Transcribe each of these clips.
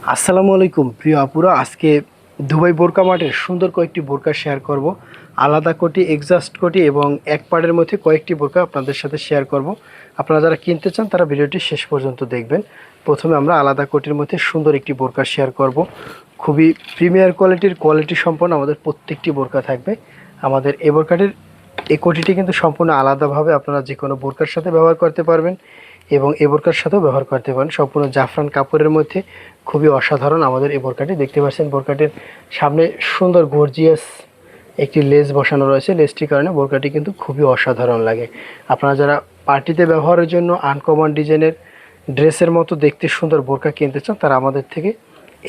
আসসালামু আলাইকুম প্রিয় আপুরা, আজকে দুবাই বোরকা মার্টের সুন্দর কয়েকটি বোরকা শেয়ার করব। আলাদা কোটি, এক্সাস্ট কোটি এবং এক পাড়ের মধ্যে কয়েকটি বোরকা আপনাদের সাথে শেয়ার করব। আপনারা যারা কিনতে চান তারা ভিডিওটি শেষ পর্যন্ত দেখবেন। প্রথমে আমরা আলাদা কোটির মধ্যে সুন্দর একটি বোরকা শেয়ার করব। খুবই প্রিমিয়ার কোয়ালিটি সম্পন্ন আমাদের প্রত্যেকটি বোরকা থাকবে। আমাদের এই বোরকাটির এই কোটিটি কিন্তু সম্পূর্ণ আলাদাভাবে আপনারা যে কোনো বোরকার সাথে ব্যবহার করতে পারবেন এবং এই বোরকার সাথেও ব্যবহার করতে পারেন। সম্পূর্ণ জাফরান কাপড়ের মধ্যে খুবই অসাধারণ আমাদের এই বোরকাটি। দেখতে পাচ্ছেন বোরকাটির সামনে সুন্দর গর্জিয়াস একটি লেস বসানো রয়েছে। লেসটির কারণে বোরকাটি কিন্তু খুবই অসাধারণ লাগে। আপনারা যারা পার্টিতে ব্যবহারের জন্য আনকমন ডিজাইনের ড্রেসের মতো দেখতে সুন্দর বোরকা কিনতে চান তারা আমাদের থেকে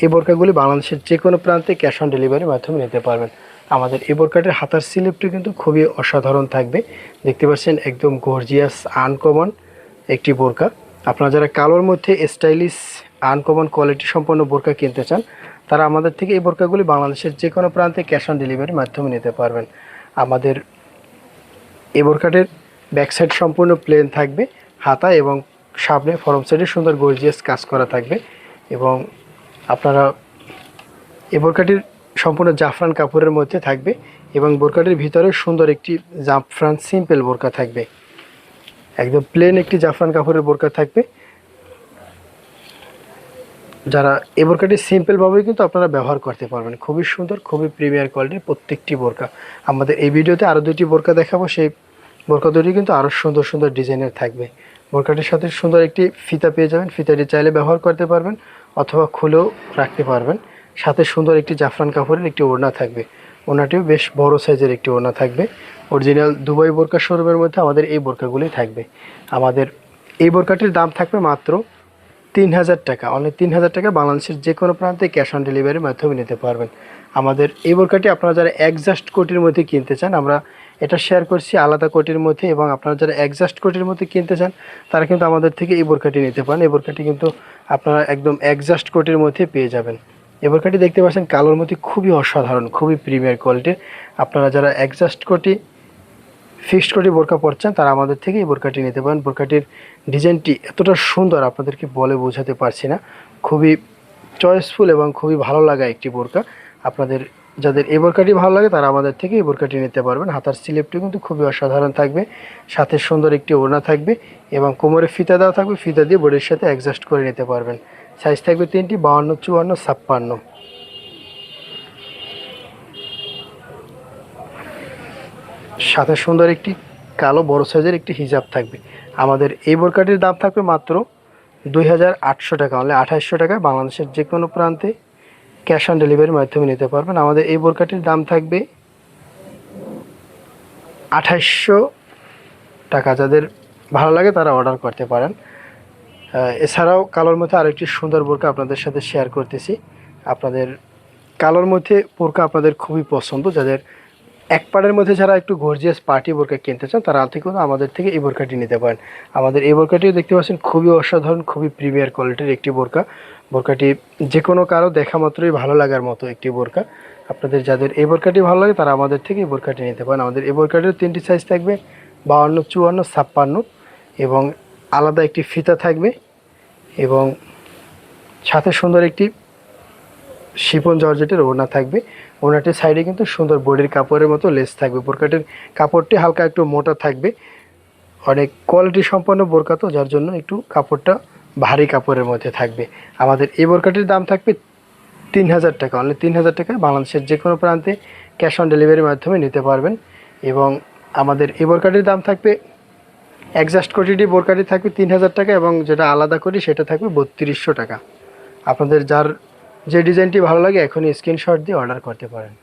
এই বোরকাগুলি বাংলাদেশের যে কোনো প্রান্তে ক্যাশ অন ডেলিভারির মাধ্যমে নিতে পারবেন। আমাদের এই বোরকাটির হাতার স্লিপটি কিন্তু খুবই অসাধারণ থাকবে। দেখতে পাচ্ছেন একদম গর্জিয়াস আনকমন একটি বোরকা। আপনারা যারা কালোর মধ্যে স্টাইলিশ আনকমন কোয়ালিটি সম্পন্ন বোরকা কিনতে চান তারা আমাদের থেকে এই বোরকাগুলি বাংলাদেশের যে কোনো প্রান্তে ক্যাশ অন ডেলিভারির মাধ্যমে নিতে পারবেন। আমাদের এই বোরকাটির ব্যাক সাইড সম্পূর্ণ প্লেন থাকবে, হাতা এবং সামনে ফরম সাইডে সুন্দর গর্জিয়াস কাজ করা থাকবে। এবং আপনারা এই বোরকাটির সম্পূর্ণ জাফরান কাপড়ের মধ্যে থাকবে এবং বোরকাটির ভিতরে সুন্দর একটি জাফরান সিম্পল বোরকা থাকবে। একদম প্লেন একটি জাফরান কাপড়ের বোরকা থাকবে। যারা এই বোরকাটি সিম্পলভাবেই কিন্তু আপনারা ব্যবহার করতে পারবেন। খুবই সুন্দর, খুবই প্রিমিয়ার কোয়ালিটির প্রত্যেকটি বোরকা। আমাদের এই ভিডিওতে আরও দুটি বোরকা দেখাবো, সেই বোরকা দুটি কিন্তু আরও সুন্দর সুন্দর ডিজাইনের থাকবে। বোরকাটির সাথে সুন্দর একটি ফিতা পেয়ে যাবেন, ফিতাটি চাইলে ব্যবহার করতে পারবেন অথবা খুলেও রাখতে পারবেন। সাথে সুন্দর একটি জাফরান কাপড়ের একটি ওড়না থাকবে, ওড়নাটিও বেশ বড় সাইজের একটি ওড়না থাকবে। অরিজিনাল দুবাই বোরকা শোরুমের মধ্যে আমাদের এই বোরকাগুলি থাকবে। আমাদের এই বোরকাটির দাম থাকবে মাত্র 3000 টাকা, অনলি 3000 টাকা বাংলাদেশের যে কোনো প্রান্তে ক্যাশ অন ডেলিভারির মাধ্যমে নিতে পারবেন। আমাদের এই বোরকাটি আপনারা যারা অ্যাডজাস্ট কোটির মধ্যে কিনতে চান, আমরা এটা শেয়ার করছি আলাদা কোটির মধ্যে, এবং আপনারা যারা অ্যাডজাস্ট কোটির মধ্যে কিনতে চান তারা কিন্তু আমাদের থেকে এই বোরকাটি নিতে পারেন। এই বোরকাটি কিন্তু আপনারা একদম অ্যাডজাস্ট কোটির মধ্যে পেয়ে যাবেন। এই বোরকাটি দেখতে পাচ্ছেন কালোর মধ্যে খুবই অসাধারণ, খুবই প্রিমিয়ার কোয়ালিটির। আপনারা যারা অ্যাডজাস্ট কোটি, ফিক্সড কোটি বোরকা পরছেন তারা আমাদের থেকে এই বোরকাটি নিতে পারেন। বোরকাটির ডিজাইনটি এতটা সুন্দর আপনাদেরকে বলে বোঝাতে পারছি না। খুবই চয়েসফুল এবং খুবই ভালো লাগা একটি বোরকা। আপনাদের যাদের এই বোরকাটি ভালো লাগে তারা আমাদের থেকে এই বোরকাটি নিতে পারবেন। হাতার স্লিপটি কিন্তু খুবই অসাধারণ থাকবে, সাথে সুন্দর একটি ওড়না থাকবে এবং কোমরে ফিতা দেওয়া থাকবে। ফিতা দিয়ে বডির সাথে অ্যাডজাস্ট করে নিতে পারবেন। সাইজ থাকবে তিনটি, 52, 54, 56। সাথে সুন্দর একটি কালো বড় সাইজের একটি হিজাব থাকবে। আমাদের এই বোরকাটির দাম থাকবে মাত্র 2800 টাকা, অনলি 2800 টাকায় বাংলাদেশের যে কোনো প্রান্তে ক্যাশ অন ডেলিভারির মাধ্যমে নিতে পারবেন। আমাদের এই বোরকাটির দাম থাকবে 2800 টাকা। যাদের ভালো লাগে তারা অর্ডার করতে পারেন। এছাড়াও কালোর মধ্যে আরেকটি সুন্দর বোরকা আপনাদের সাথে শেয়ার করতেছি। আপনাদের কালোর মধ্যে বোরকা আপনাদের খুবই পছন্দ, যাদের এক পাড়ের মধ্যে যারা একটু গর্জিয়াস পার্টি বোরকা কিনতে চান তারা কিন্তু আমাদের থেকে এই বোরকাটি নিতে পারেন। আমাদের এই বোরকাটিও দেখতে পাচ্ছেন খুবই অসাধারণ, খুবই প্রিমিয়ার কোয়ালিটির একটি বোরকা। বোরকাটি যে কোনো কারো দেখা মাত্রই ভালো লাগার মতো একটি বোরকা। আপনাদের যাদের এই বোরকাটি ভালো লাগে তারা আমাদের থেকে এই বোরকাটি নিতে পারেন। আমাদের এই বোরকাটির তিনটি সাইজ থাকবে, 52, 54, 56, এবং আলাদা একটি ফিতা থাকবে এবং সাথে সুন্দর একটি শিফন জর্জেটের ওড়না থাকবে। ওড়নাটির সাইডে কিন্তু সুন্দর বডির কাপড়ের মতো লেস থাকবে। বোরকাটির কাপড়টি হালকা একটু মোটা থাকবে, অনেক কোয়ালিটি সম্পন্ন বোরকা তো, যার জন্য একটু কাপড়টা ভারী কাপড়ের মধ্যে থাকবে। আমাদের এই বোরকাটির দাম থাকবে 3000 টাকা, অনলি 3000 টাকায় বাংলাদেশের যে কোনো প্রান্তে ক্যাশ অন ডেলিভারির মাধ্যমে নিতে পারবেন। এবং আমাদের এই বোরকাটির দাম থাকবে, অ্যাডজাস্ট কোটিটি বোরকাটি থাকবে 3000 টাকা এবং যেটা আলাদা করি সেটা থাকবে 3200 টাকা। আপনাদের যার যে ডিজাইনটি ভালো লাগে এখনই স্ক্রিনশট দিয়ে অর্ডার করতে পারেন।